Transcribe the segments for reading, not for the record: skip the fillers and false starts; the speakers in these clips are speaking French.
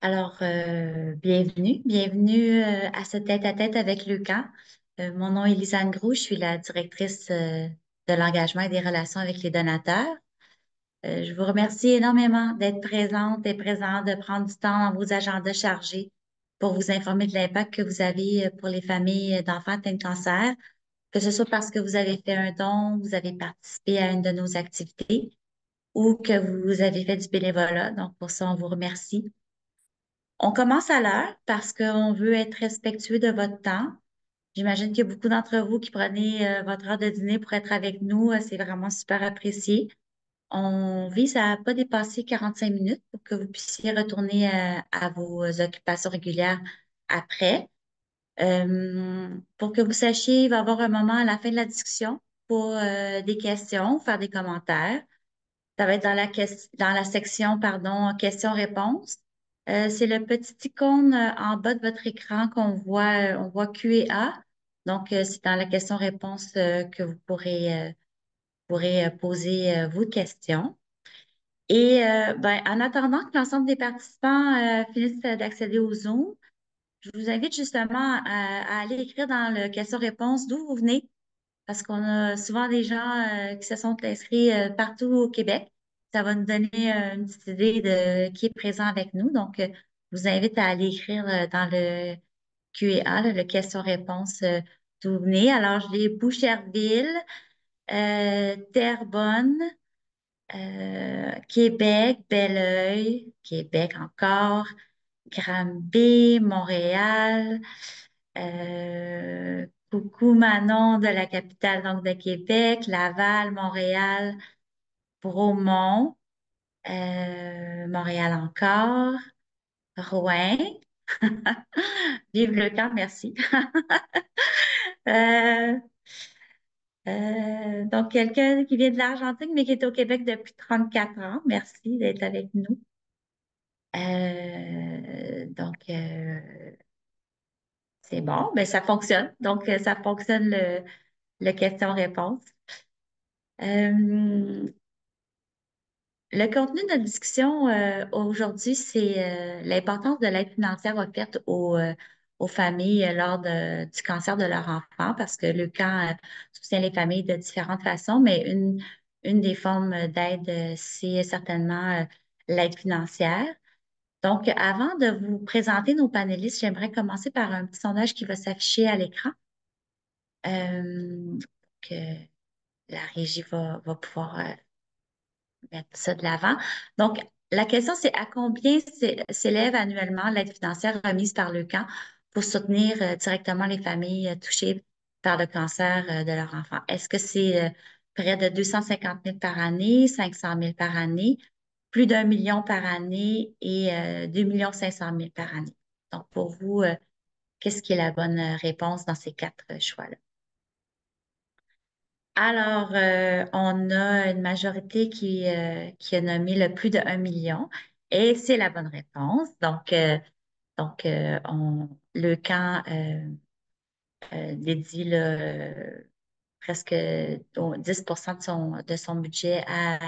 Bienvenue à ce tête-à-tête avec Lucas. Mon nom est Lisanne Gros, je suis la directrice de l'engagement et des relations avec les donateurs. Je vous remercie énormément d'être présente et présent, de prendre du temps dans vos agendas chargés pour vous informer de l'impact que vous avez pour les familles d'enfants atteints de cancer, que ce soit parce que vous avez fait un don, vous avez participé à une de nos activités ou que vous avez fait du bénévolat. Donc, pour ça, on vous remercie. On commence à l'heure parce qu'on veut être respectueux de votre temps. J'imagine qu'il y a beaucoup d'entre vous qui prenez votre heure de dîner pour être avec nous. C'est vraiment super apprécié. On vise à pas dépasser 45 minutes pour que vous puissiez retourner à vos occupations régulières après. Pour que vous sachiez, il va y avoir un moment à la fin de la discussion pour des questions, faire des commentaires. Ça va être dans la section, pardon, questions-réponses. C'est le petit icône en bas de votre écran on voit Q et A. Donc, c'est dans la question-réponse que vous pourrez poser vos questions. Et en attendant que l'ensemble des participants finissent d'accéder au Zoom, je vous invite justement à aller écrire dans le question-réponse d'où vous venez parce qu'on a souvent des gens qui se sont inscrits partout au Québec. Ça va nous donner une petite idée de qui est présent avec nous. Donc, je vous invite à aller écrire dans le Q&A, là, le question-réponse d'où vous venez. Alors, j'ai Boucherville, Terrebonne, Québec, Belleuil, Québec encore, Granby, Montréal. Coucou Manon de la capitale donc de Québec, Laval, Montréal, Bromont, Montréal encore, Rouen. Vive le camp, merci. Euh, donc, quelqu'un qui vient de l'Argentine, mais qui est au Québec depuis 34 ans. Merci d'être avec nous. C'est bon, mais ça fonctionne. Donc, ça fonctionne le question-réponse. Euh, Le contenu de notre discussion aujourd'hui, c'est l'importance de l'aide financière offerte aux familles du cancer de leur enfant, parce que le camp soutient les familles de différentes façons, mais une des formes d'aide, c'est certainement l'aide financière. Donc, avant de vous présenter nos panélistes, j'aimerais commencer par un petit sondage qui va s'afficher à l'écran. Que la régie va pouvoir mettre ça de l'avant. Donc, la question, c'est à combien s'élève annuellement l'aide financière remise par le camp pour soutenir directement les familles touchées par le cancer de leur enfant? Est-ce que c'est près de 250 000 par année, 500 000 par année, plus d'1 million par année et 2 500 000 par année? Donc, pour vous, qu'est-ce qui est la bonne réponse dans ces quatre choix-là? Alors, on a une majorité qui a nommé le plus de 1 million et c'est la bonne réponse. Le camp dédie là, presque 10% de son budget à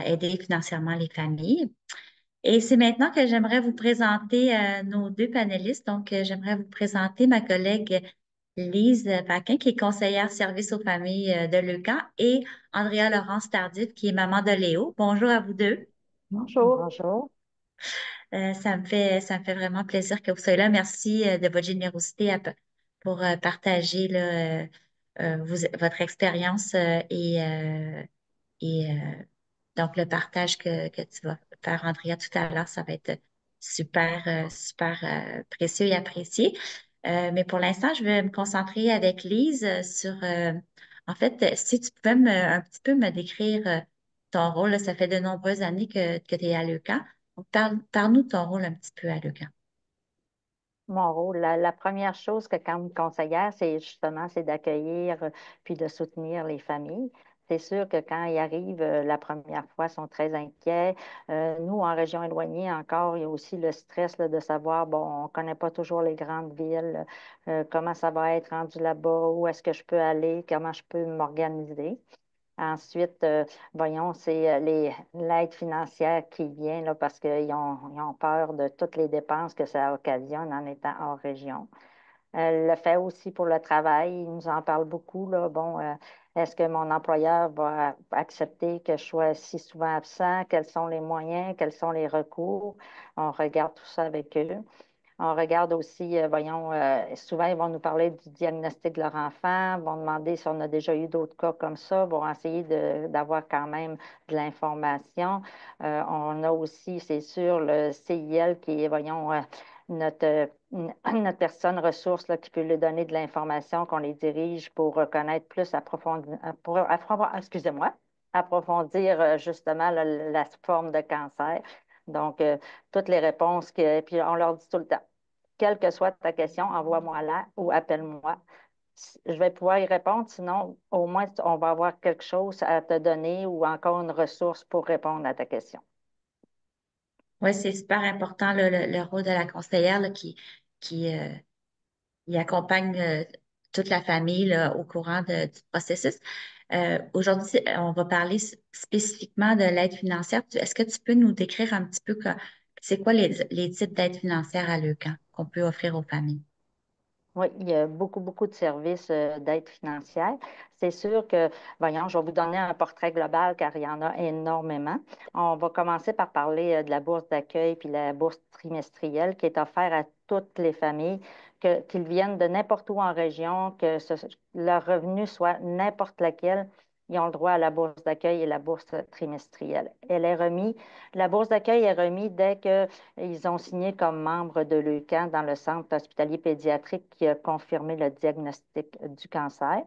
aider financièrement les familles. Et c'est maintenant que j'aimerais vous présenter nos deux panélistes. Donc, j'aimerais vous présenter ma collègue Lise Paquin, qui est conseillère service aux familles de Leucan, et Andrea Laurence Tardif, qui est maman de Léo. Bonjour à vous deux. Bonjour. Bonjour. Ça me fait vraiment plaisir que vous soyez là. Merci de votre générosité pour partager là, votre expérience et donc, le partage que tu vas faire, Andrea, tout à l'heure, ça va être super précieux et apprécié. Mais pour l'instant, je vais me concentrer avec Lise en fait, si tu pouvais un petit peu me décrire ton rôle, là, ça fait de nombreuses années que tu es à Leucan. Donc, parle-nous de ton rôle un petit peu à Leucan. Mon rôle, la première chose que comme conseillère, c'est d'accueillir puis de soutenir les familles. C'est sûr que quand ils arrivent la première fois, ils sont très inquiets. Nous, en région éloignée encore, il y a aussi le stress là, de savoir, bon, on ne connaît pas toujours les grandes villes, comment ça va être rendu là-bas, où est-ce que je peux aller, comment je peux m'organiser. Ensuite, voyons, c'est l'aide financière qui vient là, parce ils ont peur de toutes les dépenses que ça occasionne en étant hors région. Le fait aussi pour le travail, il nous en parle beaucoup, là. Bon, est-ce que mon employeur va accepter que je sois si souvent absent? Quels sont les moyens? Quels sont les recours? On regarde tout ça avec eux. On regarde aussi, voyons, souvent ils vont nous parler du diagnostic de leur enfant, vont demander si on a déjà eu d'autres cas comme ça, vont essayer d'avoir quand même de l'information. On a aussi, c'est sûr, le CIL qui est, voyons, notre personne ressource là, qui peut lui donner de l'information, qu'on les dirige pour connaître plus, excusez-moi, approfondir justement la forme de cancer. Donc, toutes les réponses, puis on leur dit tout le temps, quelle que soit ta question, envoie-moi-la ou appelle-moi. Je vais pouvoir y répondre, sinon, au moins, on va avoir quelque chose à te donner ou encore une ressource pour répondre à ta question. Oui, c'est super important, là, le rôle de la conseillère là, qui il accompagne toute la famille là, au courant du processus. Aujourd'hui, on va parler spécifiquement de l'aide financière. Est-ce que tu peux nous décrire un petit peu c'est quoi les types d'aide financière à l'ECAN qu'on peut offrir aux familles? Oui, il y a beaucoup, beaucoup de services d'aide financière. C'est sûr que, voyons, je vais vous donner un portrait global car il y en a énormément. On va commencer par parler de la bourse d'accueil puis la bourse trimestrielle qui est offerte à toutes les familles, qu'ils viennent de n'importe où en région, leur revenu soit n'importe lequel. Ils ont le droit à la bourse d'accueil et la bourse trimestrielle. La bourse d'accueil est remise dès que ils ont signé comme membre de l'UQAM dans le centre hospitalier pédiatrique qui a confirmé le diagnostic du cancer.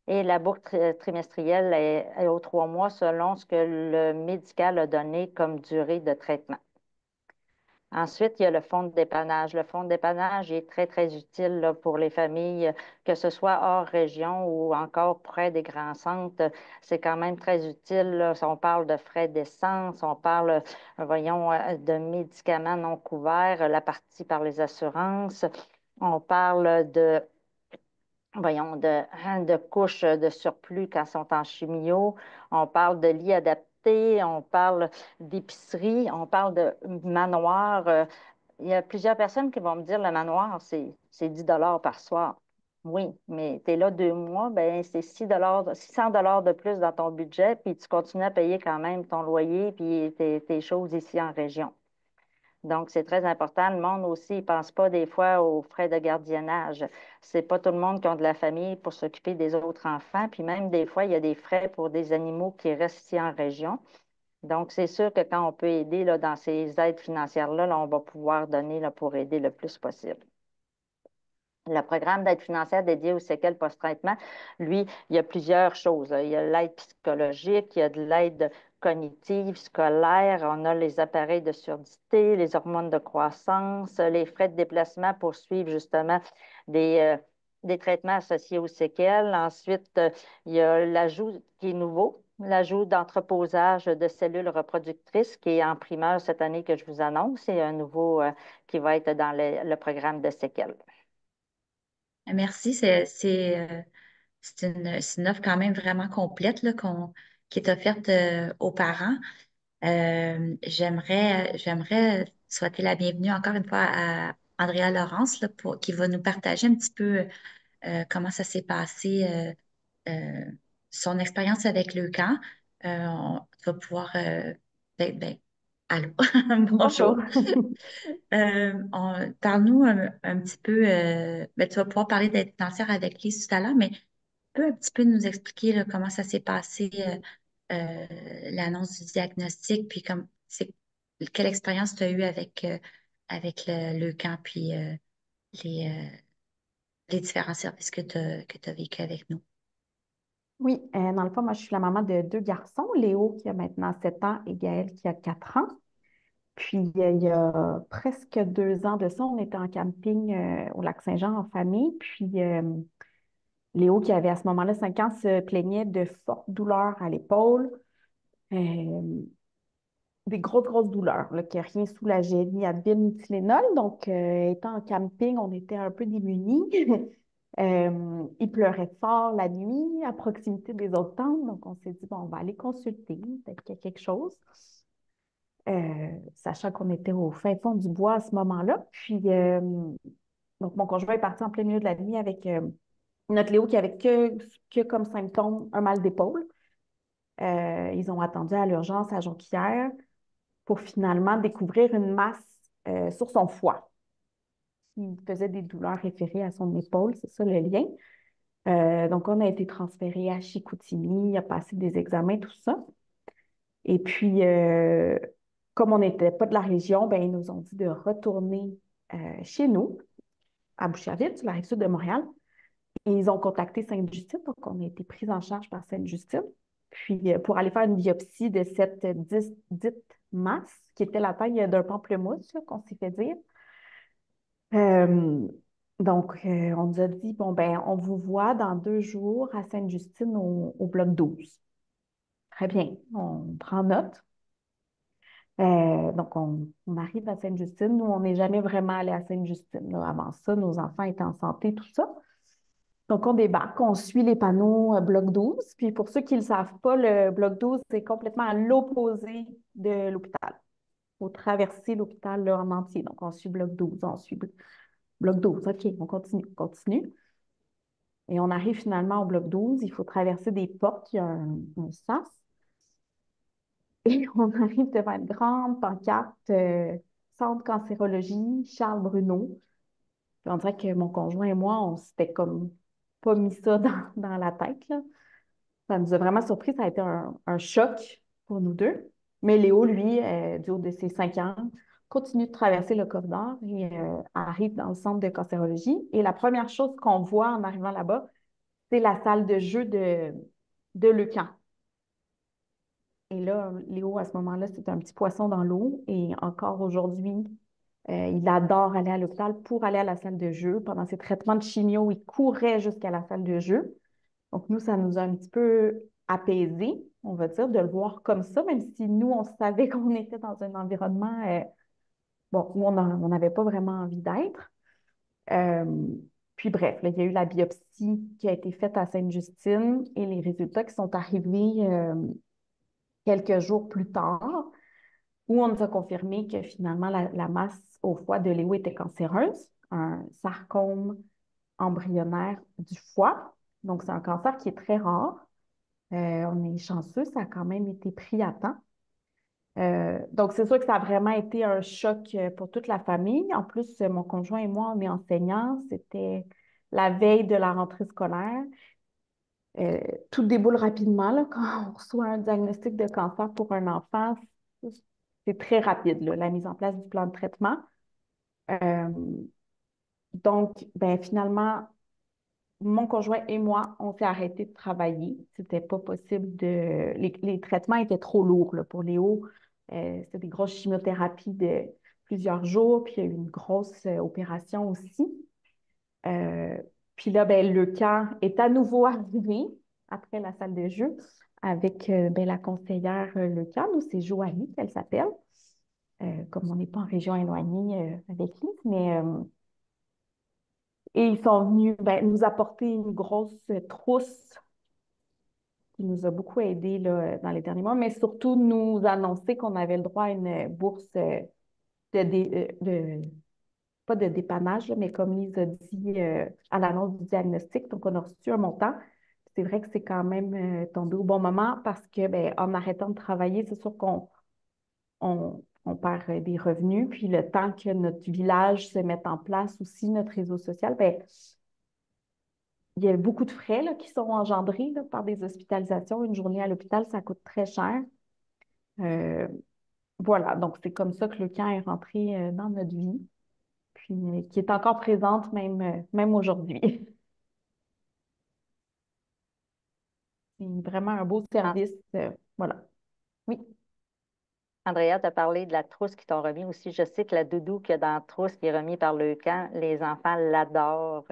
Et la bourse trimestrielle est aux 3 mois selon ce que le médical a donné comme durée de traitement. Ensuite, il y a le fonds de dépannage. Le fonds de dépannage est très, très utile là, pour les familles, que ce soit hors région ou encore près des grands centres. C'est quand même très utile, là. Si on parle de frais d'essence, on parle, voyons, de médicaments non couverts, la partie par les assurances. On parle voyons, de couches de surplus quand ils sont en chimio. On parle de lits adaptés, on parle d'épicerie, on parle de manoir. Il y a plusieurs personnes qui vont me dire le manoir, c'est 10 par soir. Oui, mais tu es là 2 mois, ben c'est 600 de plus dans ton budget, puis tu continues à payer quand même ton loyer puis tes choses ici en région. Donc, c'est très important. Le monde aussi, il ne pense pas des fois aux frais de gardiennage. C'est pas tout le monde qui a de la famille pour s'occuper des autres enfants. Puis même des fois, il y a des frais pour des animaux qui restent ici en région. Donc, c'est sûr que quand on peut aider là, dans ces aides financières-là, là, on va pouvoir donner là, pour aider le plus possible. Le programme d'aide financière dédié aux séquelles post-traitement, lui, il y a plusieurs choses. Il y a l'aide psychologique, il y a de l'aide cognitive, scolaire, on a les appareils de surdité, les hormones de croissance, les frais de déplacement pour suivre justement des, euh, des traitements associés aux séquelles. Ensuite, il y a l'ajout qui est nouveau, l'ajout d'entreposage de cellules reproductrices qui est en primeur cette année que je vous annonce. C'est un nouveau qui va être dans le programme de séquelles. Merci, c'est une offre quand même vraiment complète là, qui est offerte aux parents. J'aimerais souhaiter la bienvenue encore une fois à Andrea Laurence là, qui va nous partager un petit peu comment ça s'est passé, euh, son expérience avec le camp. Tu vas pouvoir, ben, allô, Bonjour. bonjour. Parle-nous un petit peu, ben, tu vas pouvoir parler d'aide financière avec Lise tout à l'heure, mais peux un petit peu nous expliquer là, comment ça s'est passé, l'annonce du diagnostic, puis quelle expérience tu as eue avec le camp, puis les, euh, les différents services que tu vécu avec nous. Oui, dans le fond, moi, je suis la maman de 2 garçons, Léo qui a maintenant 7 ans et Gaël qui a 4 ans. Puis, il y a presque 2 ans de ça, on était en camping au lac Saint-Jean en famille. Puis, Léo, qui avait à ce moment-là 5 ans, se plaignait de fortes douleurs à l'épaule, euh, des grosses, grosses douleurs, là, que rien soulageait, ni Advil, ni Tylenol. Donc, étant en camping, on était un peu démunis. Il pleurait fort la nuit à proximité des autres tentes. Donc, on s'est dit, bon, on va aller consulter, peut-être qu'il y a quelque chose. Sachant qu'on était au fin fond du bois à ce moment-là. Puis, donc, mon conjoint est parti en plein milieu de la nuit avec notre Léo qui avait que comme symptôme un mal d'épaule. Ils ont attendu à l'urgence à Jonquière pour finalement découvrir une masse sur son foie. Il faisait des douleurs référées à son épaule, c'est ça le lien. Donc, on a été transféré à Chicoutimi, il a passé des examens, tout ça. Et puis, comme on n'était pas de la région, ben, ils nous ont dit de retourner chez nous, à Boucherville, sur la rive sud de Montréal. Et ils ont contacté Sainte-Justine, donc on a été pris en charge par Sainte-Justine. Puis, pour aller faire une biopsie de cette dite masse, qui était la taille d'un pamplemousse, là, qu'on s'est fait dire. Euh, donc, on nous a dit, bon, ben, on vous voit dans 2 jours à Sainte-Justine au bloc 12. Très bien, on prend note. Donc, on arrive à Sainte-Justine. Nous, on n'est jamais vraiment allé à Sainte-Justine, là. Avant ça, nos enfants étaient en santé, tout ça. Donc, on débarque, on suit les panneaux bloc 12. Puis, pour ceux qui ne le savent pas, le bloc 12, c'est complètement à l'opposé de l'hôpital. Il faut traverser l'hôpital là, en entier. Donc, on suit bloc 12, on suit bloc 12. OK, on continue, on continue. Et on arrive finalement au bloc 12. Il faut traverser des portes. Il y a un sas. Et on arrive devant une grande pancarte Centre cancérologie, Charles Bruno. Puis on dirait que mon conjoint et moi, on s'était comme pas mis ça dans la tête, là. Ça nous a vraiment surpris. Ça a été un choc pour nous deux. Mais Léo, lui, du haut de ses 5 ans, continue de traverser le corridor et arrive dans le centre de cancérologie. Et la première chose qu'on voit en arrivant là-bas, c'est la salle de jeu de Leucan. Et là, Léo, à ce moment-là, c'est un petit poisson dans l'eau. Et encore aujourd'hui, il adore aller à l'hôpital pour aller à la salle de jeu. Pendant ses traitements de chimio, il courait jusqu'à la salle de jeu. Donc, nous, ça nous a un petit peu apaisés, on va dire, de le voir comme ça, même si nous, on savait qu'on était dans un environnement bon, où on n'avait pas vraiment envie d'être. Euh, Puis bref, là, il y a eu la biopsie qui a été faite à Sainte-Justine et les résultats qui sont arrivés quelques jours plus tard, où on nous a confirmé que finalement, la masse au foie de Léo était cancéreuse, un sarcome embryonnaire du foie. Donc, c'est un cancer qui est très rare. On est chanceux, ça a quand même été pris à temps. Donc, c'est sûr que ça a vraiment été un choc pour toute la famille. En plus, mon conjoint et moi, on est enseignants. C'était la veille de la rentrée scolaire. Tout déboule rapidement là, quand on reçoit un diagnostic de cancer pour un enfant. C'est très rapide, là, la mise en place du plan de traitement. Euh, donc, ben, finalement, mon conjoint et moi, on s'est arrêté de travailler. C'était pas possible de. Les traitements étaient trop lourds là, pour Léo. C'était des grosses chimiothérapies de plusieurs jours, puis il y a eu une grosse opération aussi. Euh, Puis là, ben, le camp est à nouveau arrivé après la salle de jeu avec ben, la conseillère Le Camp, nous, c'est Joanie qu'elle s'appelle. Comme on n'est pas en région éloignée avec lui, mais et ils sont venus ben, nous apporter une grosse trousse qui nous a beaucoup aidés là, dans les derniers mois, mais surtout nous annoncer qu'on avait le droit à une bourse pas de dépannage, là, mais comme Lise a dit, à l'annonce du diagnostic. Donc, on a reçu un montant. C'est vrai que c'est quand même tombé au bon moment parce que, ben, en arrêtant de travailler, c'est sûr qu'on perd des revenus. Puis, le temps que notre village se mette en place aussi, notre réseau social, ben, il y a beaucoup de frais là, qui sont engendrés là, par des hospitalisations. Une journée à l'hôpital, ça coûte très cher. Euh, voilà, donc c'est comme ça que le camp est rentré dans notre vie, puis qui est encore présente même aujourd'hui. C'est vraiment un beau Ah, service. Voilà. Oui. Andrea t'a parlé de la trousse qu'ils t'ont remis aussi. Je sais que la doudou qu'il y a dans la trousse qui est remise par le camp, les enfants l'adorent.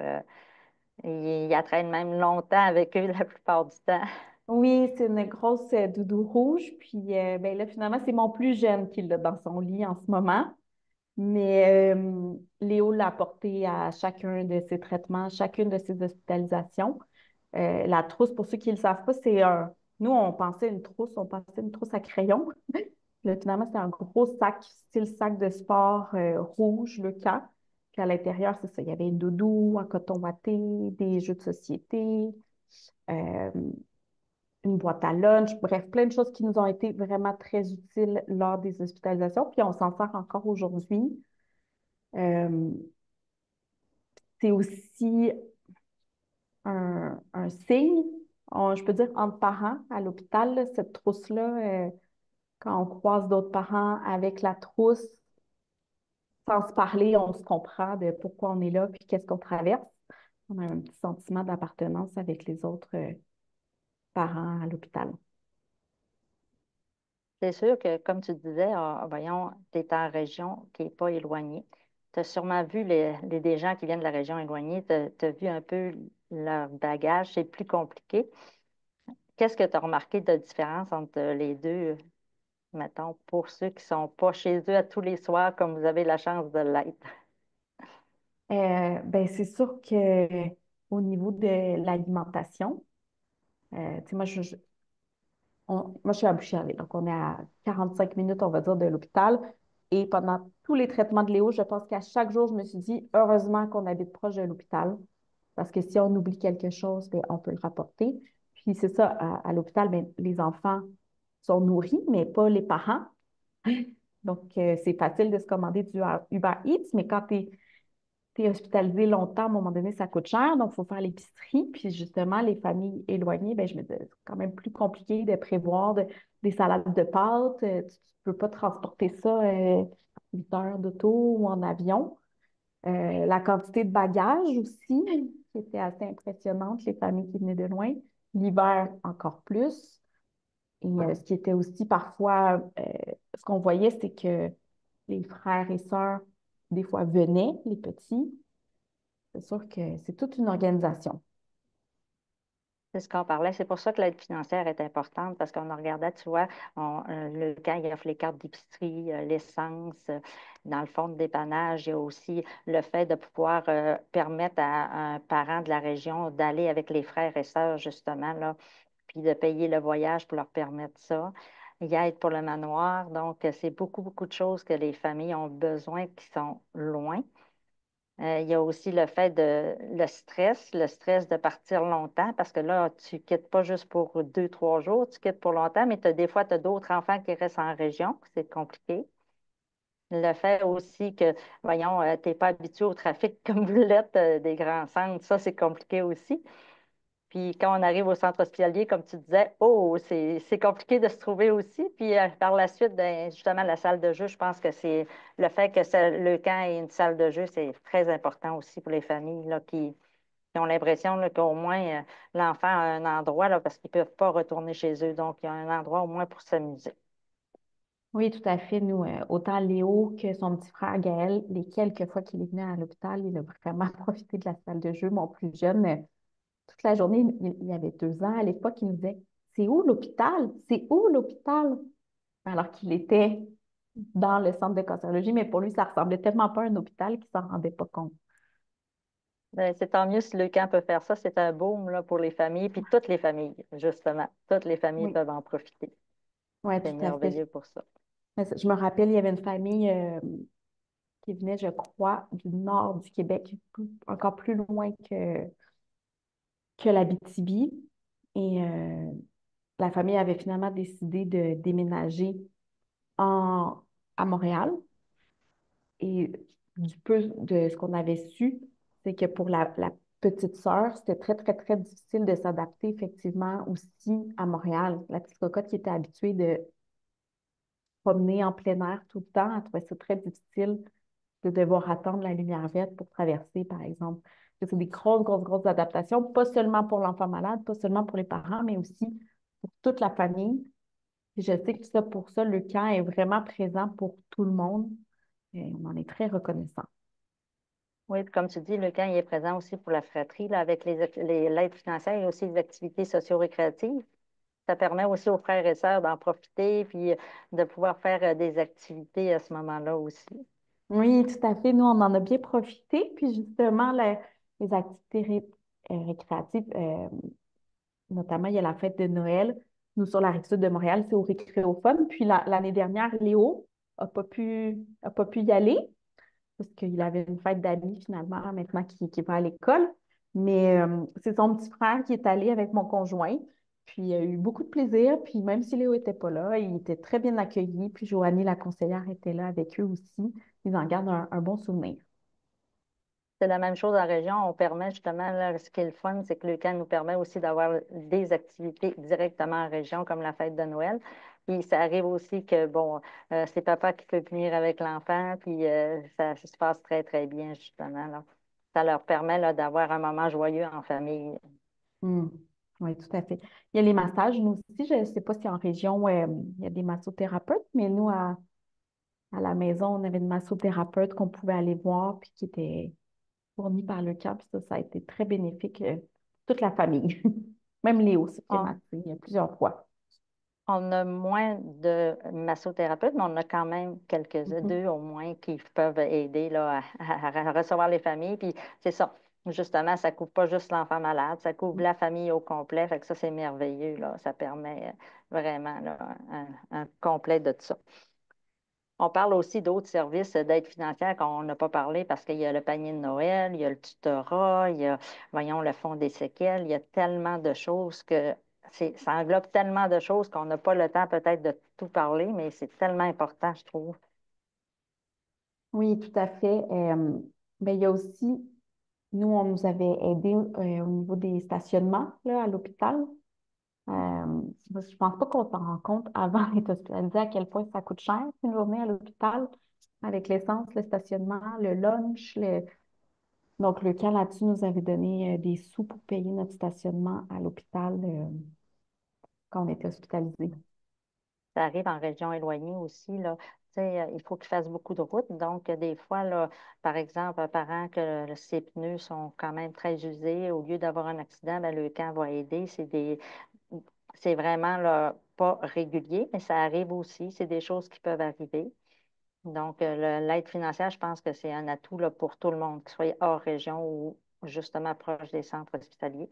Ils la traînent même longtemps avec eux la plupart du temps. Oui, c'est une grosse doudou rouge. Puis ben là, finalement, c'est mon plus jeune qui l'a dans son lit en ce moment. Mais Léo l'a porté à chacun de ses traitements, chacune de ses hospitalisations. La trousse, pour ceux qui ne le savent pas, c'est un. Nous, on pensait une trousse à crayon. Là, finalement, c'est un gros sac, style sac de sport rouge, le cas. Puis à l'intérieur, c'est ça. Il y avait une doudou, un coton watté, des jeux de société, euh, une boîte à lunch, bref, plein de choses qui nous ont été vraiment très utiles lors des hospitalisations. Puis on s'en sert encore aujourd'hui. Euh, c'est aussi un signe, je peux dire, entre parents à l'hôpital, là, cette trousse-là, quand on croise d'autres parents avec la trousse, sans se parler, on se comprend de pourquoi on est là puis qu'est-ce qu'on traverse. On a un petit sentiment d'appartenance avec les autres parents à l'hôpital. C'est sûr que, comme tu disais, voyons, tu es en région qui n'est pas éloignée. Tu as sûrement vu des gens qui viennent de la région éloignée, tu as vu un peu leur bagage, c'est plus compliqué. Qu'est-ce que tu as remarqué de différence entre les deux, mettons, pour ceux qui ne sont pas chez eux à tous les soirs, comme vous avez la chance de l'être? Ben, c'est sûr que au niveau de l'alimentation, tu sais, moi, je suis à Boucherville, donc on est à 45 minutes, on va dire, de l'hôpital. Et pendant tous les traitements de Léo, je pense qu'à chaque jour, je me suis dit, heureusement qu'on habite proche de l'hôpital, parce que si on oublie quelque chose, ben, on peut le rapporter. Puis c'est ça, à l'hôpital, ben, les enfants sont nourris, mais pas les parents. Donc, c'est facile de se commander du Uber Eats, mais quand tu es hospitalisé longtemps, à un moment donné, ça coûte cher, donc il faut faire l'épicerie. Puis justement, les familles éloignées, ben, je me disais, c'est quand même plus compliqué de prévoir des salades de pâtes. Tu ne peux pas transporter ça 8 heures d'auto ou en avion. La quantité de bagages aussi, qui était assez impressionnante, les familles qui venaient de loin. L'hiver, encore plus. Et ce qui était aussi parfois, ce qu'on voyait, c'est que les frères et sœurs, des fois, venaient, les petits. C'est sûr que c'est toute une organisation. C'est ce qu'on parlait. C'est pour ça que l'aide financière est importante parce qu'on en regardait, tu vois, quand il offre les cartes d'épicerie, l'essence, dans le fond de dépannage, il y a aussi le fait de pouvoir permettre à un parent de la région d'aller avec les frères et sœurs, justement, là, puis de payer le voyage pour leur permettre ça. Il y a aide pour le manoir. Donc, c'est beaucoup, beaucoup de choses que les familles ont besoin qui sont loin. Il y a aussi le fait de le stress de partir longtemps, parce que là, tu quittes pas juste pour 2, 3 jours, tu quittes pour longtemps, mais des fois, tu as d'autres enfants qui restent en région, c'est compliqué. Le fait aussi que, voyons, tu n'es pas habitué au trafic comme vous l'êtes des grands centres, ça, c'est compliqué aussi. Puis quand on arrive au centre hospitalier, comme tu disais, oh, c'est compliqué de se trouver aussi. Puis par la suite, ben, justement, la salle de jeu, je pense que c'est le fait que le camp ait une salle de jeu, c'est très important aussi pour les familles là, qui ont l'impression là, qu'au moins l'enfant a un endroit là, parce qu'ils ne peuvent pas retourner chez eux. Donc, il y a un endroit au moins pour s'amuser. Oui, tout à fait. Nous, autant Léo que son petit frère Gaël, les quelques fois qu'il est venu à l'hôpital, il a vraiment profité de la salle de jeu. Mon plus jeune, toute la journée, il avait 2 ans à l'époque, il nous disait, c'est où l'hôpital? C'est où l'hôpital? Alors qu'il était dans le centre de cancérologie, mais pour lui, ça ressemblait tellement pas à un hôpital qu'il s'en rendait pas compte. Ben, c'est tant mieux si le camp peut faire ça. C'est un boom là, pour les familles, puis toutes les familles, justement. Toutes les familles Oui, peuvent en profiter. oui, C'est tout à fait. merveilleux pour ça. Je me rappelle, il y avait une famille qui venait, je crois, du nord du Québec, encore plus loin que l'Abitibi. Et la famille avait finalement décidé de déménager en, à Montréal. Et du peu de ce qu'on avait su, c'est que pour la petite sœur, c'était très, très, très difficile de s'adapter effectivement aussi à Montréal. La petite cocotte qui était habituée de promener en plein air tout le temps, elle trouvait ça très difficile de devoir attendre la lumière verte pour traverser, par exemple. C'est des grosses, grosses, grosses adaptations, pas seulement pour l'enfant malade, pas seulement pour les parents, mais aussi pour toute la famille. Et je sais que ça, pour ça, le camp est vraiment présent pour tout le monde et on en est très reconnaissant. Oui, puis comme tu dis, le camp il est présent aussi pour la fratrie, là, avec l'aide financière et aussi les activités socio-récréatives. Ça permet aussi aux frères et sœurs d'en profiter puis de pouvoir faire des activités à ce moment-là aussi. Oui, tout à fait. Nous, on en a bien profité. Puis justement, les activités récréatives, notamment, il y a la fête de Noël. Nous, sur la rive sud de Montréal, c'est au Récréophone. Puis l'année dernière, Léo a pas pu y aller parce qu'il avait une fête d'amis finalement, maintenant qu'il va à l'école. Mais c'est son petit frère qui est allé avec mon conjoint. Puis il a eu beaucoup de plaisir. Puis même si Léo n'était pas là, il était très bien accueilli. Puis Joanie, la conseillère, était là avec eux aussi. Ils en gardent un bon souvenir. C'est la même chose en région. On permet justement, là, ce qui est le fun, c'est que le camp nous permet aussi d'avoir des activités directement en région, comme la fête de Noël. Puis ça arrive aussi que, bon, c'est papa qui peut venir avec l'enfant, puis ça se passe très, très bien, justement, là. Ça leur permet là, d'avoir un moment joyeux en famille. Hmm. Oui, tout à fait. Il y a les massages. Nous aussi, je ne sais pas si en région, il y a des massothérapeutes, mais nous, à la maison, on avait une massothérapeute qu'on pouvait aller voir, puis qui était fournie par le camp. Puis ça a été très bénéfique, toute la famille. Même Léo s'est fait On, masser plusieurs fois. on a moins de massothérapeutes, mais on a quand même quelques-uns, Mhm. deux au moins, qui peuvent aider là, à recevoir les familles. Puis c'est ça. Justement, ça couvre pas juste l'enfant malade, ça couvre la famille au complet. Fait que ça, c'est merveilleux, là. Ça permet vraiment là, un complet de tout ça. On parle aussi d'autres services d'aide financière qu'on n'a pas parlé parce qu'il y a le panier de Noël, il y a le tutorat, il y a, voyons, le fonds des séquelles. Il y a tellement de choses que ça englobe tellement de choses qu'on n'a pas le temps peut-être de tout parler, mais c'est tellement important, je trouve. Oui, tout à fait. Ben, il y a aussi, nous, on nous avait aidés au niveau des stationnements là, à l'hôpital. Parce que je pense pas qu'on s'en rend compte avant d'être hospitalisé à quel point ça coûte cher une journée à l'hôpital avec l'essence, le stationnement, le lunch. Donc, le camp là-dessus nous avait donné des sous pour payer notre stationnement à l'hôpital quand on était hospitalisé. Ça arrive en région éloignée aussi, là. Tu sais, il faut qu'il fasse beaucoup de routes. Donc, des fois, là, par exemple, un parent que ses pneus sont quand même très usés, au lieu d'avoir un accident, ben, le camp va aider. C'est vraiment là, pas régulier, mais ça arrive aussi. C'est des choses qui peuvent arriver. Donc, l'aide financière, je pense que c'est un atout là, pour tout le monde, que ce soit hors région ou justement proche des centres hospitaliers.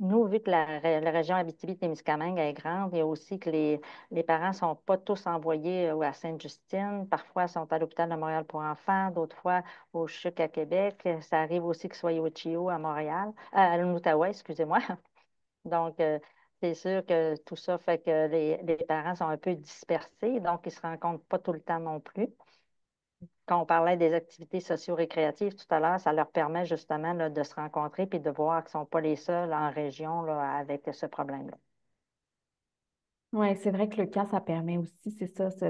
Nous, vu que la région Abitibi-Témiscamingue est grande, il y a aussi que les parents ne sont pas tous envoyés à Sainte-Justine. Parfois, ils sont à l'hôpital de Montréal pour enfants, d'autres fois au CHUC à Québec. Ça arrive aussi qu'ils soient au CHIO à Montréal, à l'Outaouais, excusez-moi. Donc, c'est sûr que tout ça fait que les parents sont un peu dispersés, donc ils ne se rencontrent pas tout le temps non plus. Quand on parlait des activités socio-récréatives tout à l'heure, ça leur permet justement là, de se rencontrer puis de voir qu'ils ne sont pas les seuls en région là, avec ce problème-là. Oui, c'est vrai que le camp, ça permet aussi, c'est ça, ce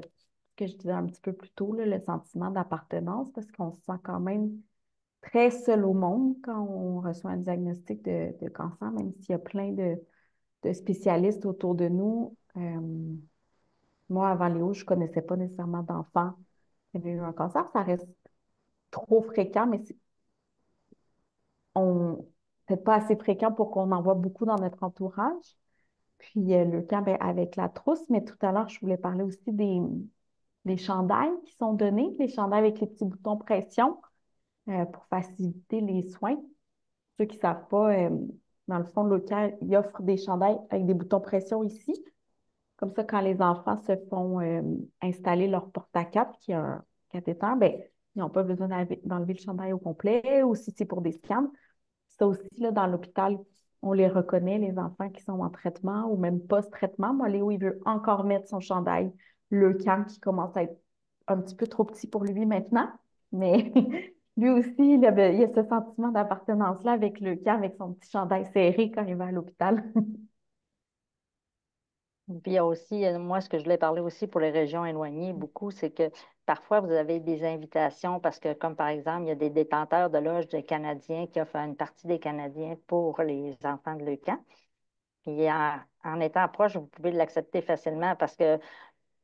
que je disais un petit peu plus tôt, là, le sentiment d'appartenance, parce qu'on se sent quand même très seul au monde quand on reçoit un diagnostic de cancer, même s'il y a plein de spécialistes autour de nous. Moi, avant Léo, je ne connaissais pas nécessairement d'enfants qui avaient eu un cancer. Ça reste trop fréquent, mais on peut-être pas assez fréquent pour qu'on en voit beaucoup dans notre entourage. Puis le camp, ben, avec la trousse, mais tout à l'heure, je voulais parler aussi des chandails qui sont donnés, les chandails avec les petits boutons pression pour faciliter les soins. Ceux qui ne savent pas, dans le fond, le camp, il offre des chandails avec des boutons pression ici. Comme ça, quand les enfants se font installer leur porte-à-quatre, qui a un cathéter, ben, ils n'ont pas besoin d'enlever le chandail au complet, ou si c'est pour des scans. Ça aussi, là, dans l'hôpital, on les reconnaît, les enfants qui sont en traitement ou même post-traitement. Moi, Léo, il veut encore mettre son chandail. Le camp qui commence à être un petit peu trop petit pour lui maintenant, mais lui aussi, il a ce sentiment d'appartenance-là avec le camp, avec son petit chandail serré quand il va à l'hôpital. Puis il y a aussi, moi, ce que je voulais parler aussi pour les régions éloignées, beaucoup, c'est que parfois vous avez des invitations parce que, comme par exemple, il y a des détenteurs de loges de Canadiens qui offrent une partie des Canadiens pour les enfants de Leucan. Puis en étant proche, vous pouvez l'accepter facilement parce que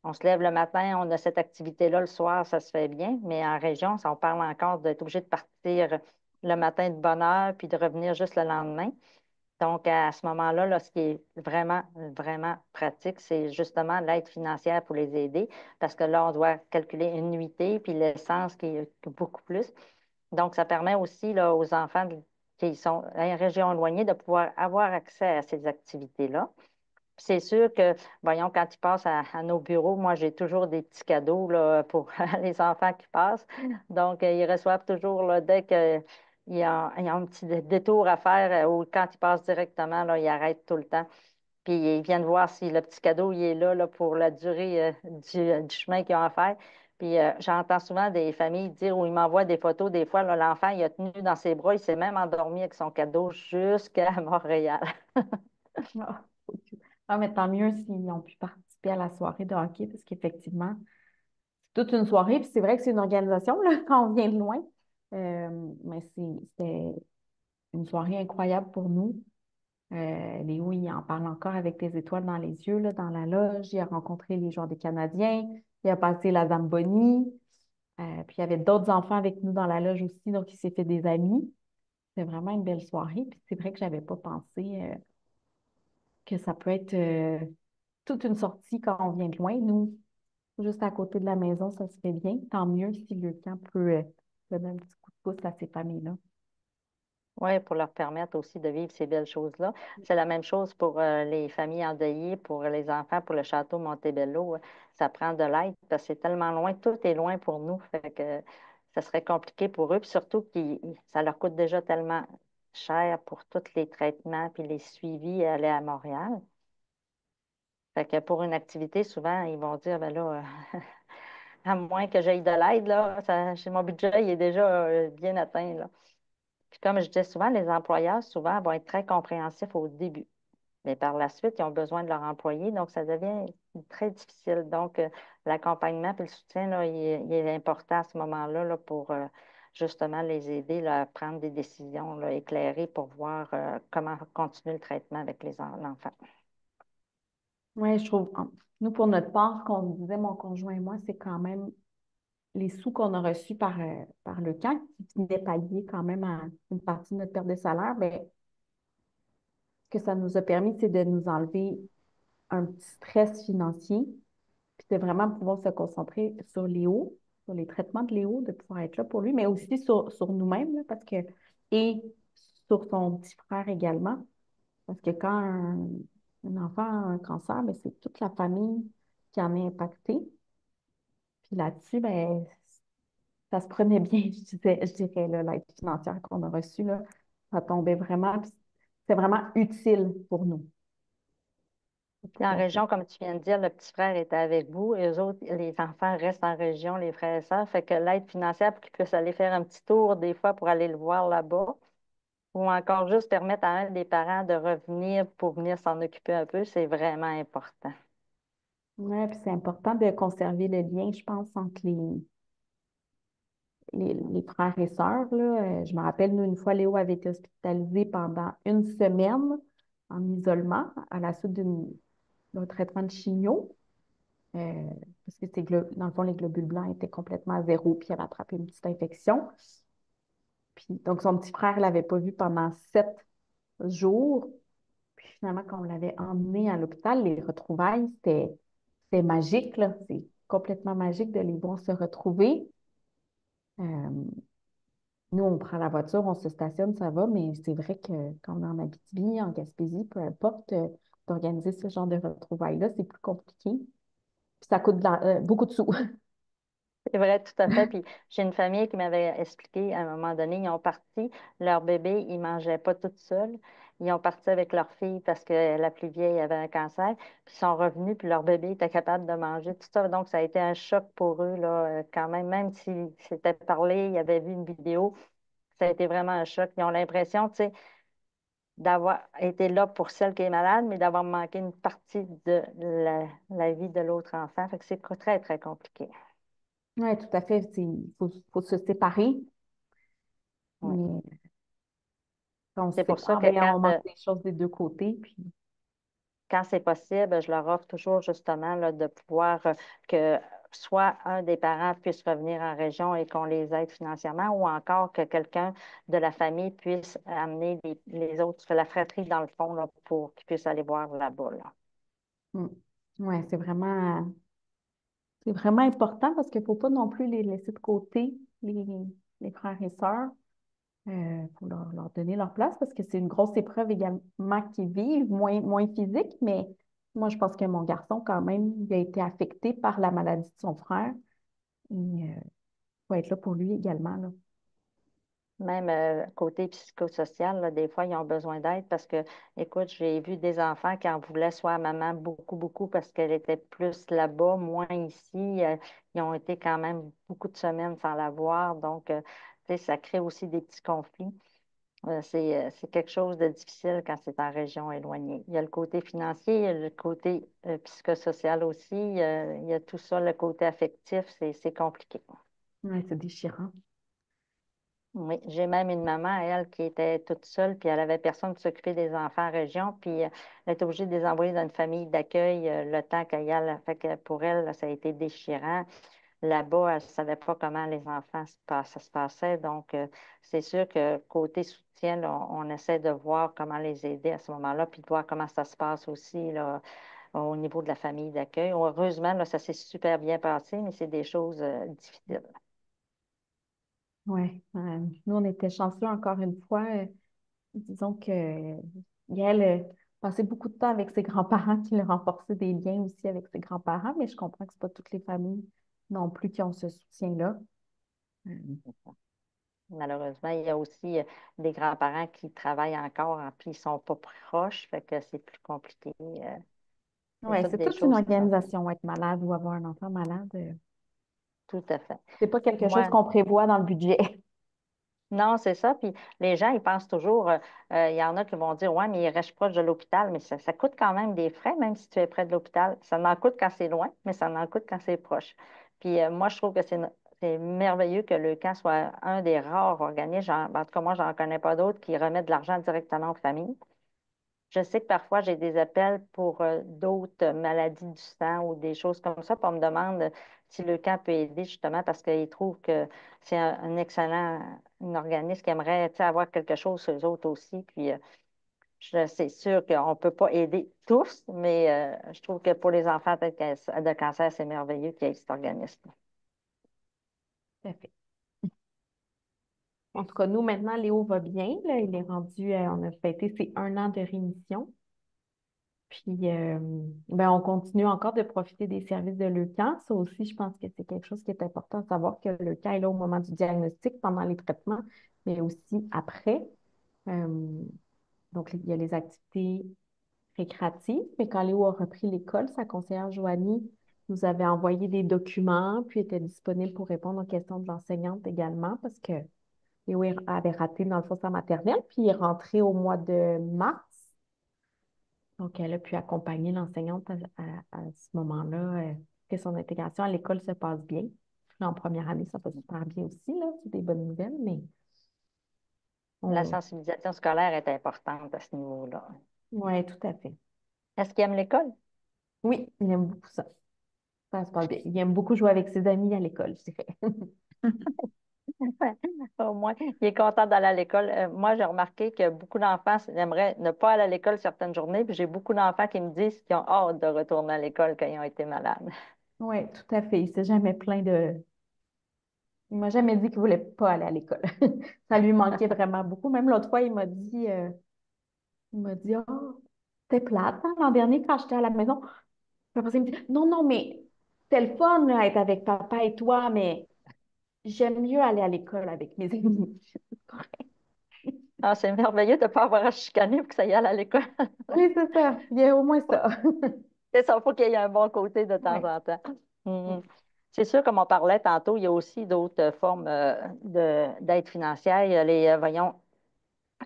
on se lève le matin, on a cette activité-là le soir, ça se fait bien, mais en région, ça, on parle encore d'être obligé de partir le matin de bonne heure puis de revenir juste le lendemain. Donc, à ce moment-là, là, ce qui est vraiment, vraiment pratique, c'est justement l'aide financière pour les aider, parce que là, on doit calculer une nuitée, puis l'essence qui est beaucoup plus. Donc, ça permet aussi là, aux enfants qui sont dans une région éloignée de pouvoir avoir accès à ces activités-là. C'est sûr que, voyons, quand ils passent à nos bureaux, moi, j'ai toujours des petits cadeaux là, pour les enfants qui passent. Donc, ils reçoivent toujours, là, dès qu'ils ont un petit détour à faire ou quand ils passent directement, là, ils arrêtent tout le temps. Puis, ils viennent voir si le petit cadeau il est là, là pour la durée du chemin qu'ils ont à faire. Puis, j'entends souvent des familles dire ou ils m'envoient des photos. Des fois, là, l'enfant, il a tenu dans ses bras, il s'est même endormi avec son cadeau jusqu'à Montréal. Ah, trop cute. Ah, mais tant mieux s'ils ont pu participer à la soirée de hockey, parce qu'effectivement, c'est toute une soirée, puis c'est vrai que c'est une organisation là, quand on vient de loin. Mais c'était une soirée incroyable pour nous. Léo, il en parle encore avec des étoiles dans les yeux, là, dans la loge. Il a rencontré les joueurs des Canadiens. Il a passé la Zamboni. Puis il y avait d'autres enfants avec nous dans la loge aussi, donc il s'est fait des amis. C'était vraiment une belle soirée. Puis c'est vrai que je n'avais pas pensé que ça peut être toute une sortie quand on vient de loin. Nous, juste à côté de la maison, ça se fait bien. Tant mieux si le camp peut donner un petit coup de pouce à ces familles-là. Oui, pour leur permettre aussi de vivre ces belles choses-là. C'est la même chose pour les familles endeuillées, pour les enfants, pour le château Montebello. Ça prend de l'aide parce que c'est tellement loin, tout est loin pour nous. Fait que ça serait compliqué pour eux. Puis surtout que ça leur coûte déjà tellement cher pour tous les traitements puis les suivis à aller à Montréal. Fait que pour une activité, souvent, ils vont dire, ben là, à moins que j'aille de l'aide, là, chez mon budget, il est déjà bien atteint, là. Puis comme je disais souvent, les employeurs, souvent, vont être très compréhensifs au début. Mais par la suite, ils ont besoin de leur employé, donc ça devient très difficile. Donc, l'accompagnement et le soutien, là, il est important à ce moment-là là, pour justement les aider là, à prendre des décisions là, éclairées pour voir comment continuer le traitement avec l'enfant. Oui, je trouve, nous, pour notre part, ce qu'on disait, mon conjoint et moi, c'est quand même les sous qu'on a reçus par le camp, qui venaient pallier quand même à une partie de notre perte de salaire, bien, ce que ça nous a permis, c'est de nous enlever un petit stress financier, puis de vraiment pouvoir se concentrer sur Léo, sur les traitements de Léo, de pouvoir être là pour lui, mais aussi sur nous-mêmes, là, parce que, et sur son petit frère également, parce que quand un enfant a un cancer, ben, c'est toute la famille qui en est impactée. Puis là-dessus, ben, ça se prenait bien, je dirais, là, l'aide financière qu'on a reçue, là, ça tombait vraiment, puis c'est vraiment utile pour nous. Puis en région, comme tu viens de dire, le petit frère était avec vous et eux autres, les enfants restent en région, les frères et sœurs. Fait que l'aide financière pour qu'ils puissent aller faire un petit tour des fois pour aller le voir là-bas, ou encore juste permettre à un des parents de revenir pour venir s'en occuper un peu, c'est vraiment important. Oui, puis c'est important de conserver le lien, je pense, entre les frères et sœurs, là. Je me rappelle, nous, une fois, Léo avait été hospitalisé pendant une semaine en isolement à la suite d'un traitement de chimio. euh, Parce que dans le fond, les globules blancs étaient complètement à zéro, puis il avait attrapé une petite infection. Puis, donc, son petit frère ne l'avait pas vu pendant 7 jours. Puis finalement, quand on l'avait emmené à l'hôpital, les retrouvailles, c'était magique, là. C'est complètement magique de les voir se retrouver. Euh, Nous, on prend la voiture, on se stationne, ça va, mais c'est vrai que quand on est en Abitibi, en Gaspésie, peu importe, d'organiser ce genre de retrouvailles-là, c'est plus compliqué. Puis ça coûte beaucoup de sous. C'est vrai, tout à fait. Puis j'ai une famille qui m'avait expliqué à un moment donné, ils ont parti, leur bébé, ils ne mangeaient pas tout seuls. Ils ont parti avec leur fille parce que la plus vieille avait un cancer. Puis ils sont revenus, puis leur bébé était capable de manger tout ça. Donc, ça a été un choc pour eux, là, quand même s'ils s'étaient parlé, ils avaient vu une vidéo, ça a été vraiment un choc. Ils ont l'impression, tu sais, d'avoir été là pour celle qui est malade, mais d'avoir manqué une partie de la vie de l'autre enfant. Fait que c'est très, très compliqué. Oui, tout à fait. Il faut se séparer, Ouais. mais quand on se C'est pour ça sépare, que ben, on manque des choses des deux côtés. Puis, quand c'est possible, je leur offre toujours justement là, de pouvoir que soit un des parents puisse revenir en région et qu'on les aide financièrement, ou encore que quelqu'un de la famille puisse amener les autres, la fratrie dans le fond, là, pour qu'ils puissent aller voir là-bas, là. Mm. Ouais, c'est vraiment important parce qu'il ne faut pas non plus les laisser de côté, les frères et sœurs. Il faut leur donner leur place parce que c'est une grosse épreuve également qu'ils vivent, moins physique, mais moi, je pense que mon garçon, quand même, il a été affecté par la maladie de son frère. Il faut être là pour lui également, là. Même côté psychosocial, là, des fois, ils ont besoin d'aide parce que, écoute, j'ai vu des enfants qui en voulaient soit à maman beaucoup, beaucoup parce qu'elle était plus là-bas, moins ici. Ils ont été quand même beaucoup de semaines sans la voir. Donc, tu sais, ça crée aussi des petits conflits. C'est quelque chose de difficile quand c'est en région éloignée. Il y a le côté financier, il y a le côté psychosocial aussi, il y a tout ça, le côté affectif, c'est compliqué. Ouais, c'est déchirant. Oui, j'ai même une maman, elle, qui était toute seule, puis elle avait personne pour s'occuper des enfants en région, puis elle était obligée de les envoyer dans une famille d'accueil le temps qu'elle y aille. Fait que pour elle, là, ça a été déchirant. Là-bas, elle ne savait pas comment les enfants ça se passait. Donc, c'est sûr que côté soutien, là, on essaie de voir comment les aider à ce moment-là, puis de voir comment ça se passe aussi là, au niveau de la famille d'accueil. Heureusement, là, ça s'est super bien passé, mais c'est des choses difficiles. Oui. Nous, on était chanceux encore une fois. Disons que Gaëlle passait beaucoup de temps avec ses grands-parents qui lui renforçaient des liens aussi avec ses grands-parents, mais je comprends que ce pas toutes les familles non plus qui ont ce soutien-là. Euh, Malheureusement, il y a aussi des grands-parents qui travaillent encore, hein, puis ils ne sont pas proches, fait que c'est plus compliqué. C'est Oui, toutes c'est des toute une choses qui sont organisation, être malade ou avoir un enfant malade. tout à fait. C'est pas quelque chose Moi, qu'on prévoit dans le budget. non, c'est ça. Puis les gens, ils pensent toujours, il y en a qui vont dire, ouais, mais il reste proche de l'hôpital, mais ça coûte quand même des frais, même si tu es près de l'hôpital. Ça en coûte quand c'est loin, mais ça en coûte quand c'est proche. Puis moi, je trouve que c'est merveilleux que le camp soit un des rares organismes, en tout cas, moi, j'en connais pas d'autres, qui remettent de l'argent directement aux familles. Je sais que parfois, j'ai des appels pour d'autres maladies du sang ou des choses comme ça, puis on me demande si le camp peut aider justement parce qu'ils trouvent que c'est un excellent un organisme qui aimerait tu sais, avoir quelque chose sur eux autres aussi. Puis, c'est sûr qu'on ne peut pas aider tous, mais je trouve que pour les enfants atteints de cancer, c'est merveilleux qu'il y ait cet organisme. Tout à fait. En tout cas, nous, maintenant, Léo va bien, là. Il est rendu, on a fêté ses 1 an de rémission. Puis, ben, on continue encore de profiter des services de Leucan. Ça aussi, je pense que c'est quelque chose qui est important de savoir que Leucan est là au moment du diagnostic, pendant les traitements, mais aussi après. Euh, donc, il y a les activités récréatives, mais quand Léo a repris l'école, sa conseillère Joanie nous avait envoyé des documents, puis était disponible pour répondre aux questions de l'enseignante également, parce que Léo avait raté, dans le fond, sa maternelle, puis il est rentré au mois de mars. Donc, elle a pu accompagner l'enseignante à ce moment-là, que son intégration à l'école se passe bien. Puis en première année, ça va super bien aussi, là. C'est des bonnes nouvelles, mais La on... sensibilisation scolaire est importante à ce niveau-là. Oui, tout à fait. Est-ce qu'il aime l'école? Oui, il aime beaucoup ça. Ça se passe bien. Il aime beaucoup jouer avec ses amis à l'école, je dirais. Au moins, il est content d'aller à l'école. Moi, j'ai remarqué que beaucoup d'enfants aimeraient ne pas aller à l'école certaines journées, puis j'ai beaucoup d'enfants qui me disent qu'ils ont hâte de retourner à l'école quand ils ont été malades. Oui, tout à fait. Il s'est jamais plaint de... Il m'a jamais dit qu'il voulait pas aller à l'école. Ça lui manquait vraiment beaucoup. Même l'autre fois, il m'a dit, oh, c'était plate, hein, l'an dernier quand j'étais à la maison. Puis après, ça, il me dit, non, non, mais c'est le fun, là, être avec papa et toi, mais j'aime mieux aller à l'école avec mes amis. Ah, c'est merveilleux de ne pas avoir à chicaner pour que ça y aille à l'école. Oui, c'est ça. Il y a au moins ça. C'est ça, il faut qu'il y ait un bon côté de temps Oui. en temps. Mhm. C'est sûr, comme on parlait tantôt, il y a aussi d'autres formes d'aide financière. Il y a voyons,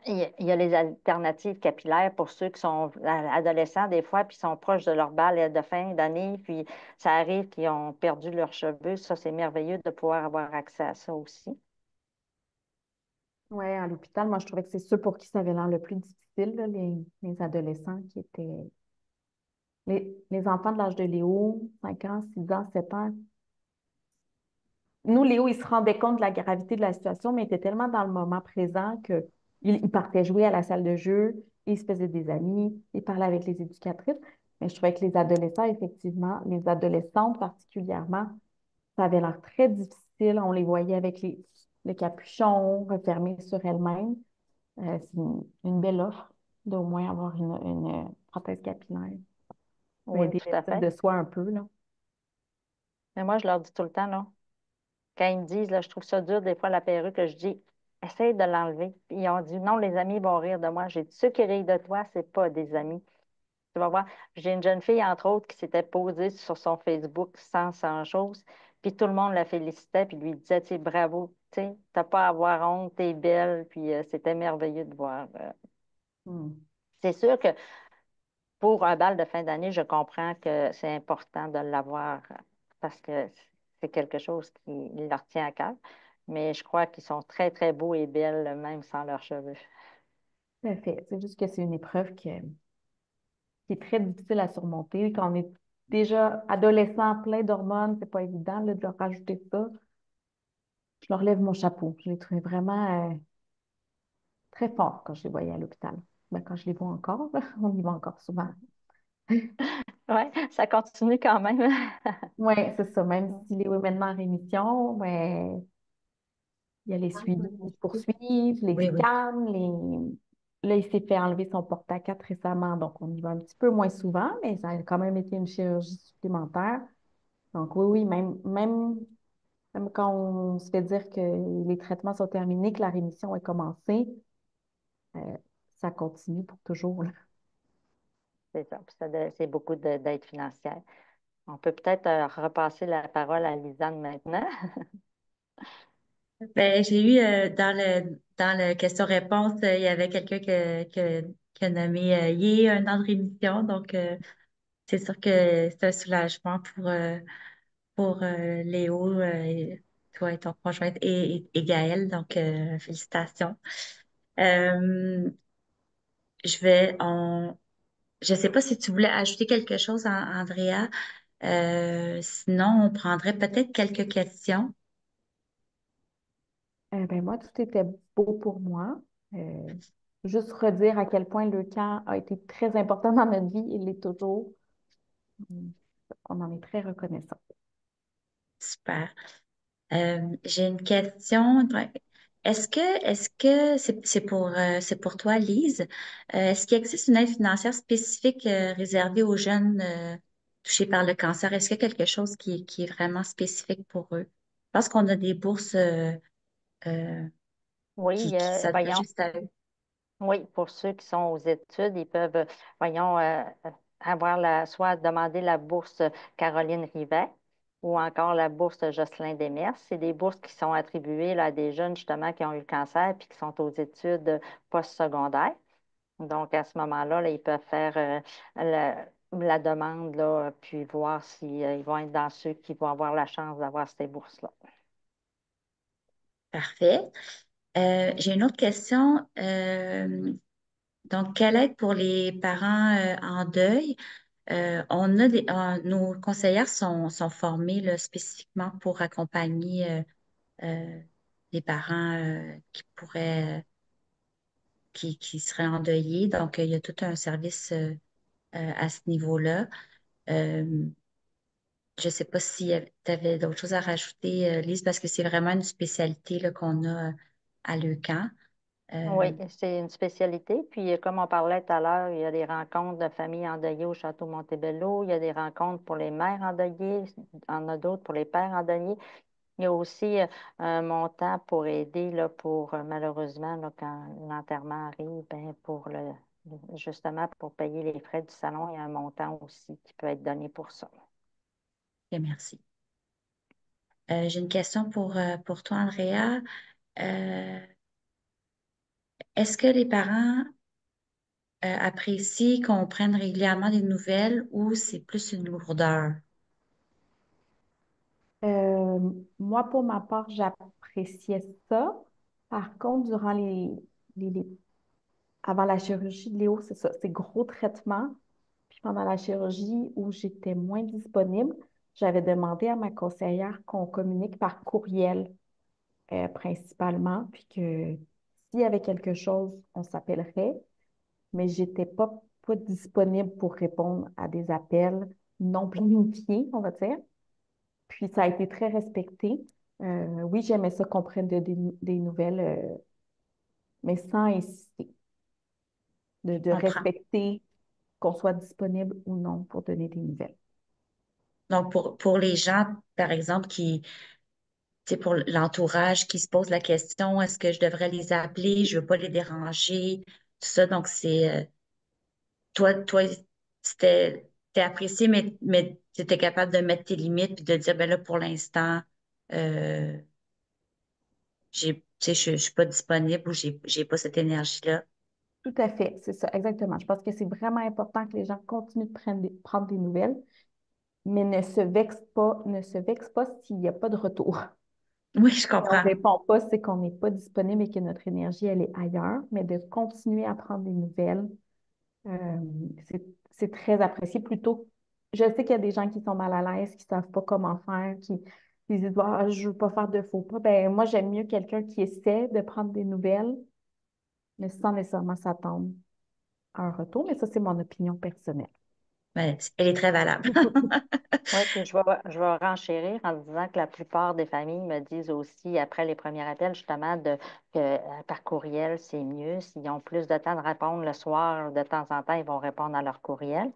il y a les alternatives capillaires pour ceux qui sont adolescents des fois, puis sont proches de leur balle de fin d'année, puis ça arrive qu'ils ont perdu leurs cheveux. Ça, c'est merveilleux de pouvoir avoir accès à ça aussi. Oui, à l'hôpital, moi, je trouvais que c'est ceux pour qui ça avait l'air le plus difficile, là, les adolescents qui étaient. Les enfants de l'âge de Léo, 5 ans, 6 ans, 7 ans, nous, Léo, il se rendait compte de la gravité de la situation, mais il était tellement dans le moment présent que il partait jouer à la salle de jeu, il se faisait des amis, il parlait avec les éducatrices. Mais je trouvais que les adolescents, effectivement, les adolescentes particulièrement, ça avait l'air très difficile. On les voyait avec le capuchon refermé sur elles-mêmes. C'est une belle offre d'au moins avoir une prothèse capillaire. Ça peut Oui, aider tout à l'estime fait. de soi un peu, là. Mais moi, je leur dis tout le temps, là, quand ils me disent, là, je trouve ça dur, des fois, la perruque, je dis, essaye de l'enlever. Puis ils ont dit, non, les amis vont rire de moi. J'ai dit, ceux qui rient de toi, c'est pas des amis. Tu vas voir, j'ai une jeune fille, entre autres, qui s'était posée sur son Facebook sans chose, puis tout le monde la félicitait, puis lui disait, tu sais, bravo, tu sais, t'as pas à avoir honte, t'es belle, puis c'était merveilleux de voir. Hmm. C'est sûr que pour un bal de fin d'année, je comprends que c'est important de l'avoir parce que c'est quelque chose qui leur tient à cœur, mais je crois qu'ils sont très, très beaux et belles, même sans leurs cheveux. Tout à fait. C'est juste que c'est une épreuve qui est très difficile à surmonter. Quand on est déjà adolescent, plein d'hormones, c'est pas évident là, de leur rajouter ça. Je leur lève mon chapeau. Je les trouvais vraiment très forts quand je les voyais à l'hôpital. Ben, quand je les vois encore, on y va encore souvent. Oui, ça continue quand même. Oui, c'est ça. Même si les est maintenant en rémission, ben, il y a les suivis qui se poursuivent, les Oui, oui. scans, Là, il s'est fait enlever son porte-à-4 récemment, donc on y va un petit peu moins souvent, mais ça a quand même été une chirurgie supplémentaire. Donc oui, oui, même quand on se fait dire que les traitements sont terminés, que la rémission est commencée, euh, ça continue pour toujours, là. C'est ça. Puis c'est beaucoup d'aide financière. On peut peut-être repasser la parole à Lisanne maintenant. Ben, j'ai eu dans le question-réponse, il y avait quelqu'un qui a nommé Yé un an de rémission. Donc, c'est sûr que c'est un soulagement pour Léo, toi et ton conjoint et Gaël. Donc, félicitations. Euh, je vais, on, je sais pas si tu voulais ajouter quelque chose, Andrea. Sinon, on prendrait peut-être quelques questions. Ben moi, tout était beau pour moi. Euh, Juste redire à quel point le camp a été très important dans notre vie, il l'est toujours. Mm. On en est très reconnaissant. Super. J'ai une question. Est-ce que c'est pour toi, Lise? Est-ce qu'il existe une aide financière spécifique réservée aux jeunes touchés par le cancer? Est-ce qu'il y a quelque chose qui est vraiment spécifique pour eux? Je pense qu'on a des bourses euh, Oui, qui s'adressent voyons. juste à eux. Oui, pour ceux qui sont aux études, ils peuvent, voyons, avoir soit demander la bourse Caroline Rivet ou encore la bourse Jocelyn Demers. C'est des bourses qui sont attribuées là, à des jeunes justement qui ont eu le cancer puis qui sont aux études postsecondaires. Donc, à ce moment-là, là, ils peuvent faire la demande là, puis voir si, ils vont être dans ceux qui vont avoir la chance d'avoir ces bourses-là. Parfait. J'ai une autre question. Donc, quelle aide pour les parents en deuil? Nos conseillères sont formées là, spécifiquement pour accompagner euh, les parents qui seraient endeuillés. Donc, il y a tout un service à ce niveau-là. Euh, je ne sais pas si tu avais d'autres choses à rajouter, Lise, parce que c'est vraiment une spécialité là, qu'on a à Leucan. Oui, Euh, c'est une spécialité. Puis, comme on parlait tout à l'heure, il y a des rencontres de familles endeuillées au Château Montebello. Il y a des rencontres pour les mères endeuillées. Il y en a d'autres pour les pères endeuillés. Il y a aussi un montant pour aider là, pour malheureusement là, quand l'enterrement arrive, ben, justement pour payer les frais du salon, il y a un montant aussi qui peut être donné pour ça. ok, merci. J'ai une question pour toi, Andrea. Euh, Est-ce que les parents apprécient qu'on prenne régulièrement des nouvelles ou c'est plus une lourdeur? Euh, Moi, pour ma part, j'appréciais ça. Par contre, les- les- avant la chirurgie de Léo, c'est ça, c'est gros traitement. Puis pendant la chirurgie où j'étais moins disponible, j'avais demandé à ma conseillère qu'on communique par courriel principalement, puis que s'il y avait quelque chose, on s'appellerait, mais j'étais pas disponible pour répondre à des appels non planifiés, on va dire. Puis ça a été très respecté. Oui, j'aimais ça qu'on prenne des nouvelles, mais sans insister, de Je comprends. respecter qu'on soit disponible ou non pour donner des nouvelles. Donc, pour les gens, par exemple, tu sais, pour l'entourage qui se pose la question, est-ce que je devrais les appeler? Je veux pas les déranger, tout ça. Donc, toi, t'es apprécié, mais tu étais capable de mettre tes limites puis de dire, ben là, pour l'instant, euh, tu sais, je suis pas disponible ou j'ai pas cette énergie-là. Tout à fait, c'est ça, exactement. Je pense que c'est vraiment important que les gens continuent de prendre des nouvelles, mais ne se vexent pas s'il n'y a pas de retour. Oui, je Si on ne comprends. répond pas, c'est qu'on n'est pas disponible et que notre énergie, elle est ailleurs, mais de continuer à prendre des nouvelles, euh, c'est, c'est très apprécié. Plutôt, je sais qu'il y a des gens qui sont mal à l'aise, qui ne savent pas comment faire, qui disent, ah, je ne veux pas faire de faux pas. Ben, moi, j'aime mieux quelqu'un qui essaie de prendre des nouvelles, mais sans nécessairement s'attendre à un retour. Mais ça, c'est mon opinion personnelle. Mais elle est très valable. Oui, puis je vais renchérir en disant que la plupart des familles me disent aussi, après les premiers appels, justement, que par courriel, c'est mieux. S'ils ont plus de temps de répondre le soir, de temps en temps, ils vont répondre à leur courriel.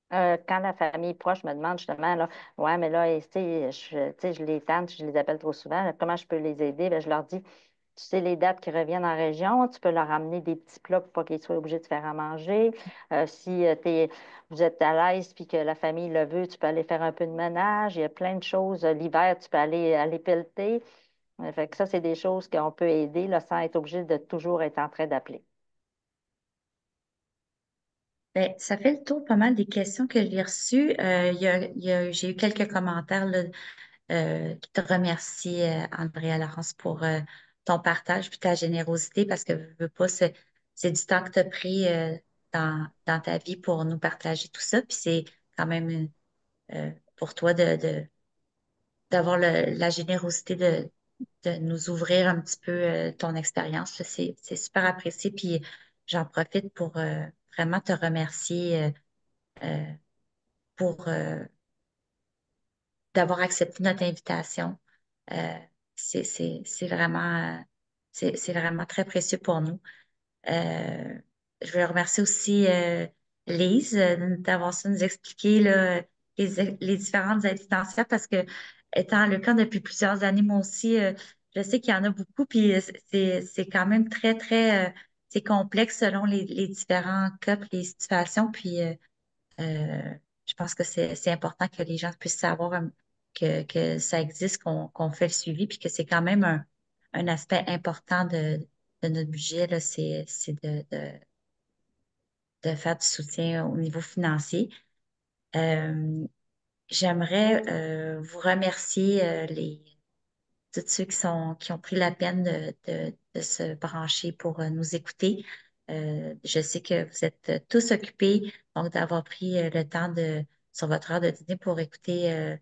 Quand la famille proche me demande justement, là, ouais, mais là, tu sais, je les tente, je les appelle trop souvent, là, comment je peux les aider? Ben, je leur dis, tu sais, les dates qui reviennent en région, tu peux leur amener des petits plats pour pas qu'ils soient obligés de faire à manger. Si vous êtes à l'aise puis que la famille le veut, tu peux aller faire un peu de ménage. Il y a plein de choses. L'hiver, tu peux aller pelleter. Fait que ça, c'est des choses qu'on peut aider là, sans être obligé de toujours être en train d'appeler. Ben, ça fait le tour pas mal des questions que j'ai reçues. J'ai eu quelques commentaires là, qui te remercient, Andrea Laurence, pour ton partage puis ta générosité parce que veux pas, c'est du temps que tu as pris dans ta vie pour nous partager tout ça. Puis c'est quand même pour toi d'avoir la générosité de nous ouvrir un petit peu ton expérience. Là. C'est super apprécié. Puis j'en profite pour vraiment te remercier euh, pour d'avoir accepté notre invitation. Euh, c'est vraiment, c'est vraiment très précieux pour nous. Euh, je veux remercier aussi Lise d'avoir su nous expliquer là, les différentes aides financières parce que, étant le cas depuis plusieurs années, moi aussi, je sais qu'il y en a beaucoup, puis c'est quand même c'est complexe selon les différents cas, puis les situations, puis je pense que c'est important que les gens puissent savoir que ça existe, qu'on fait le suivi, puis que c'est quand même un aspect important de notre budget, là, c'est de faire du soutien au niveau financier. Euh, J'aimerais vous remercier tous ceux qui ont pris la peine de se brancher pour nous écouter. Je sais que vous êtes tous occupés, donc d'avoir pris le temps sur votre heure de dîner pour écouter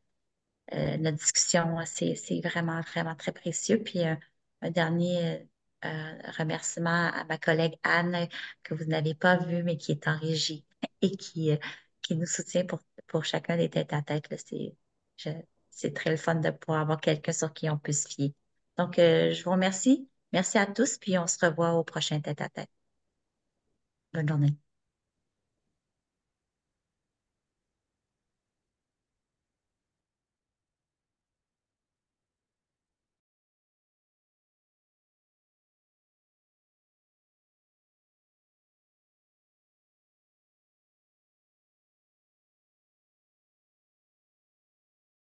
notre discussion, c'est vraiment, vraiment très précieux. Puis un dernier remerciement à ma collègue Anne, que vous n'avez pas vue, mais qui est en régie et qui nous soutient pour chacun des tête-à-tête. Là. Je- c'est très le fun de pouvoir avoir quelqu'un sur qui on peut se fier. Donc, je vous remercie. Merci à tous, puis on se revoit au prochain tête-à-tête. Bonne journée.